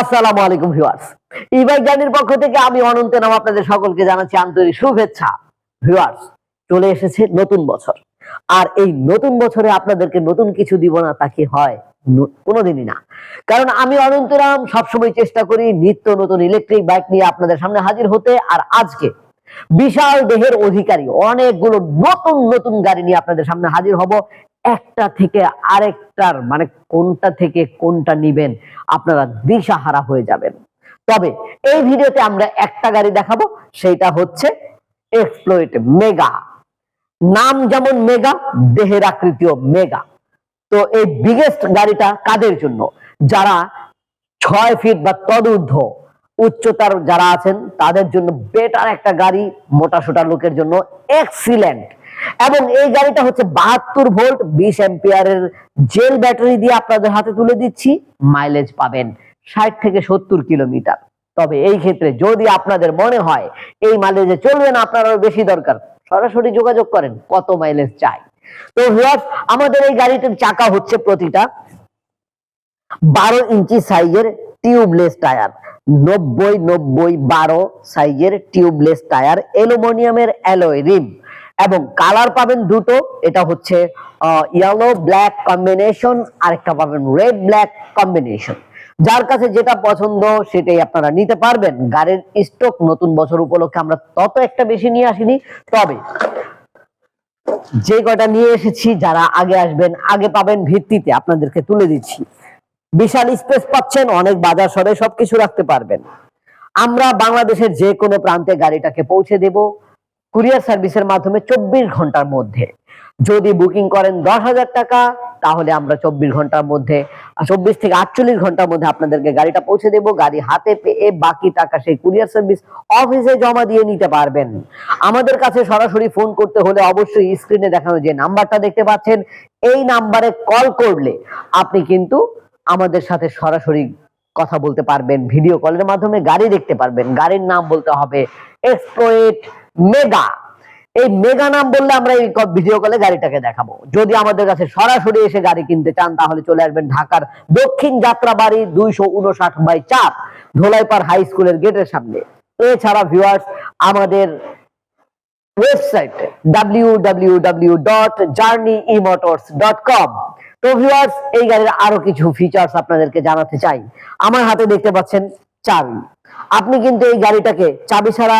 আসসালামু আলাইকুম viewers, e-bike জার্নির পক্ষ থেকে আমি অনন্ত নাম আপনাদের সকলকে জানাচ্ছি আন্তরিক শুভেচ্ছা। ভিউয়ার্স, চলে এসেছে নতুন বছর, আর এই নতুন বছরে আপনাদেরকে নতুন কিছু দিব না তা কি হয়? কোনোদিনই না। কারণ আমি অনন্তরাম সবসময় চেষ্টা করি নিত্য নতুন ইলেকট্রিক বাইক নিয়ে আপনাদের সামনে হাজির হতে। আর আজকে বিশাল দেহের অধিকারী অনেকগুলো নতুন নতুন গাড়ি নিয়ে আপনাদের সামনে হাজির হব। একটা থেকে আরেকটার মানে কোনটা থেকে কোনটা নিবেন আপনারা দিশাহারা হয়ে যাবেন। তবে এই ভিডিওতে আমরা একটা গাড়ি দেখাবো, সেটা হচ্ছে এক্সপ্লয়েট মেগা। নাম যেমন মেগা, দেহের আকৃতিও মেগা। তো এই বিগেস্ট গাড়িটা কাদের জন্য? যারা 6 ফিট বা তদূর্ধ্ব উচ্চতার যারা আছেন তাদের জন্য বেটার একটা গাড়ি, মোটা সোটা লোকের জন্য এক্সিলেন্ট। এবং এই গাড়িটা হচ্ছে 72 ভোল্ট 20 অ্যাম্পিয়ারের জেল ব্যাটারি দিয়ে আপনাদের হাতে তুলে দিচ্ছি। মাইলেজ পাবেন 60 থেকে 70 কিলোমিটার। তবে এই ক্ষেত্রে যদি আপনাদের মনে হয় এই মাইলেজে চলবে না, আপনার আরো বেশি দরকার, সরাসরি যোগাযোগ করেন কত মাইলেজ চাই। তো ভিউয়ার্স, আমাদের এই গাড়িটির চাকা হচ্ছে প্রতিটা 12 ইঞ্চি সাইজের টিউবলেস টায়ার, 90-90-12 সাইজের টিউবলেস টায়ার, অ্যালুমিনিয়ামের অ্যালয় রিম, এবং কালার পাবেন দুটো। এটা হচ্ছে ইয়েলো ব্ল্যাক কম্বিনেশন, আর একটা পাবেন রেড ব্ল্যাক কম্বিনেশন। যার কাছে যেটা পছন্দ সেটাই আপনারা নিতে পারবেন। গাড়ির স্টক নতুন বছর উপলক্ষে আমরা তত একটা বেশি নিয়ে আসিনি, তবে যে কটা নিয়ে এসেছি যারা আগে আসবেন আগে পাবেন ভিত্তিতে আপনাদেরকে তুলে দিচ্ছি। বিশাল স্পেস পাচ্ছেন, অনেক বাজার সরে সবকিছু রাখতে পারবেন। আমরা বাংলাদেশের যে কোনো প্রান্তে গাড়িটাকে পৌঁছে দেব কুরিয়ার সার্ভিসের মাধ্যমে 24 ঘন্টার মধ্যে। যদি বুকিং করেন 10,000 টাকা, তাহলে আমরা 24 ঘন্টার মধ্যে 24 থেকে 48 ঘন্টার মধ্যে আপনাদেরকে গাড়িটা পৌঁছে দেব। গাড়ি হাতে পেয়ে বাকি টাকা সেই কুরিয়ার সার্ভিস অফিসে জমা দিয়ে নিতে পারবেন। আমাদের কাছে সরাসরি ফোন করতে হলে অবশ্যই স্ক্রিনে দেখানো যে নাম্বারটা দেখতে পাচ্ছেন, এই নাম্বারে কল করলে আপনি কিন্তু আমাদের সাথে সরাসরি কথা বলতে পারবেন। ভিডিও কলের মাধ্যমে গাড়ি দেখতে পারবেন। গাড়ির নাম বলতে হবে এক্সপ্লয়েট মেগা। এই মেগা নাম বললে আমরা এই ভিডিও কলে গাড়িটাকে দেখাবো। যদি আমাদের কাছে সরাসরি এসে গাড়ি কিনতে চান তাহলে চলে আসবেন ঢাকার দক্ষিণ যাত্রাবাড়ি 259/4 ধোলাইপাড় হাই স্কুলের গেটের সামনে। এছাড়া ভিউয়ার্স, আমাদের ওয়েবসাইট www.journeymotors.com। তো ভিউয়ার্স, এই গাড়ির আরো কিছু ফিচার্স আপনাদেরকে জানাতে চাই। আমার হাতে দেখতে পাচ্ছেন চাবি। আপনি কিন্তু এই গাড়িটাকে চাবি ছাড়া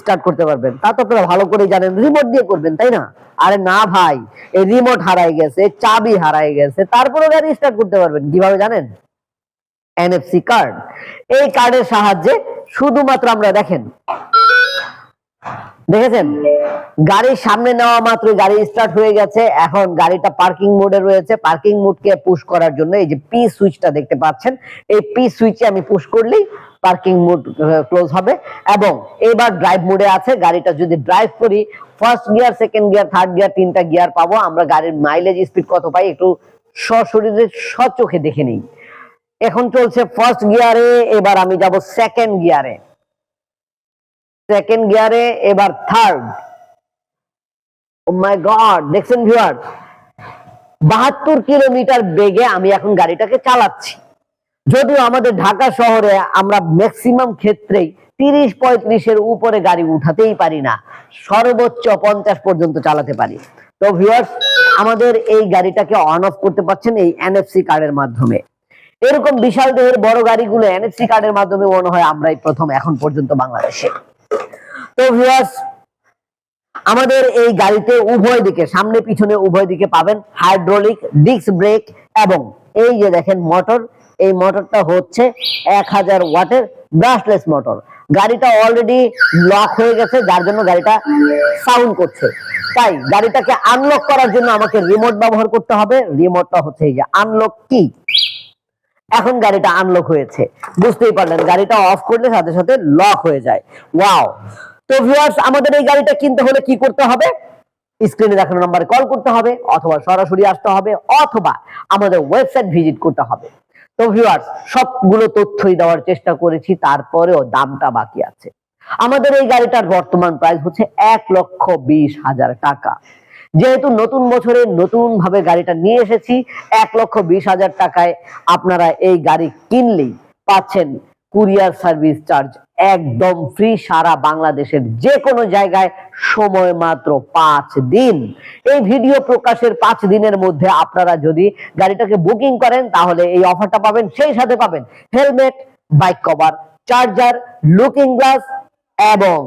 স্টার্ট করতে পারবেন, তা তো আপনারা ভালো করে জানেন। রিমোট দিয়ে করবেন, তাই না? আরে না ভাই, এই রিমোট হারাই গেছে, চাবি হারাই গেছে, তারপরে গাড়ি স্টার্ট করতে পারবেন কিভাবে জানেন? NFC card. এই কার্ডের সাহায্যে শুধুমাত্র আমরা দেখেছেন গাড়ির সামনে নেওয়া মাত্র গাড়ি স্টার্ট হয়ে গেছে। এখন গাড়িটা পার্কিং মোডে রয়েছে। পার্কিং মোডকে পুশ করার জন্য এই যে পি সুইচটা দেখতে পাচ্ছেন, এই পি সুইচে আমি পুশ করলেই পার্কিং মোড ক্লোজ হবে। এবং এবার ড্রাইভ মোডে আছে। গাড়িটা যদি ড্রাইভ করি, first gear, second gear, third gear, 3টা গিয়ার পাবো। আমরা গাড়ির মাইলেজ স্পিড কত পাই একটু সশরীরে সচোখে দেখে নিই। এখন চলছে ফার্স্ট গিয়ারে, এবার আমি যাব সেকেন্ড গিয়ারে, এবার থার্ড। ও মাই গড, দেখছেন ভিউয়ার, 72 কিলোমিটার বেগে আমি এখন গাড়িটাকে চালাচ্ছি। যদিও আমাদের ঢাকা শহরে আমরা ম্যাক্সিমাম ক্ষেত্রেই 30-35-এর উপরে গাড়ি উঠাতেই পারি না, সর্বোচ্চ 50 পর্যন্ত চালাতে পারি। তো ভিউয়ার্স, আমাদের এই গাড়িটাকে অন অফ করতে পারছেন এই এনএফসি কার্ডের মাধ্যমে। এরকম বিশাল দেহের বড় গাড়িগুলো এনএফসি কার্ডের মাধ্যমে মনে হয় আমরাই প্রথম এখন পর্যন্ত বাংলাদেশে। তো ভিউয়ার্স, আমাদের এই গাড়িতে উভয় দিকে, সামনে পিছনে উভয় দিকে পাবেন হাইড্রোলিক ডিস্ক ব্রেক, এবং এই যে দেখেন মোটর, এই মোটরটা হচ্ছে 1000 ওয়াটের ব্রাশলেস মোটর। গাড়িটা অলরেডি লক হয়ে গেছে, যার জন্য গাড়িটা সাউন্ড করছে। তাই গাড়িটাকে আনলক করার জন্য আমাকে রিমোট ব্যবহার করতে হবে। রিমোটটা হচ্ছে এই যে আনলক কি। এখন গাড়িটা আনলক হয়েছে, বুঝতেই পারলেন, গাড়িটা অফ করলে সাথে সাথে লক হয়ে যায়। ওয়াও। তো ভিউয়ার্স, আমাদের এই গাড়িটা কিনতে হলে কি করতে হবে? স্ক্রিনে দেখানো নম্বরে কল করতে হবে, অথবা সরাসরি আসতে হবে, অথবা আমাদের ওয়েবসাইট ভিজিট করতে হবে। তো ভিউয়ার্স, সবগুলো তথ্যই দেওয়ার চেষ্টা করেছি, তারপরেও দামটা বাকি আছে। আমাদের এই গাড়িটার বর্তমান প্রাইস হচ্ছে 1,20,000 টাকা। যেহেতু নতুন বছরে নতুন ভাবে গাড়িটা নিয়ে এসেছি, 1,20,000 টাকায় আপনারা এই গাড়ি কিনলেই পাচ্ছেন কুরিয়ার সার্ভিস চার্জ একদম ফ্রি, সারা বাংলাদেশের যে কোনো জায়গায়, সময় মাত্র 5 দিন। এই ভিডিও প্রকাশের 5 দিনের মধ্যে আপনারা যদি গাড়িটাকে বুকিং করেন তাহলে এই অফারটা পাবেন। সেই সাথে পাবেন helmet, bike cover, charger, looking glass এবং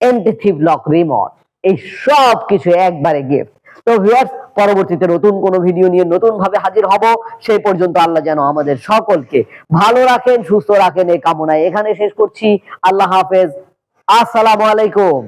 এন্টি লক রিমোট, এই সব কিছু একবারে গিফট। তো ভিউয়ার্স, পরবর্তীতে নতুন কোনো ভিডিও নিয়ে নতুন ভাবে হাজির হব। সেই পর্যন্ত আল্লাহ যেন আমাদের সকলকে ভালো রাখেন, সুস্থ রাখেন, এই কামনায় এখানে শেষ করছি। আল্লাহ হাফেজ, আসসালামু আলাইকুম।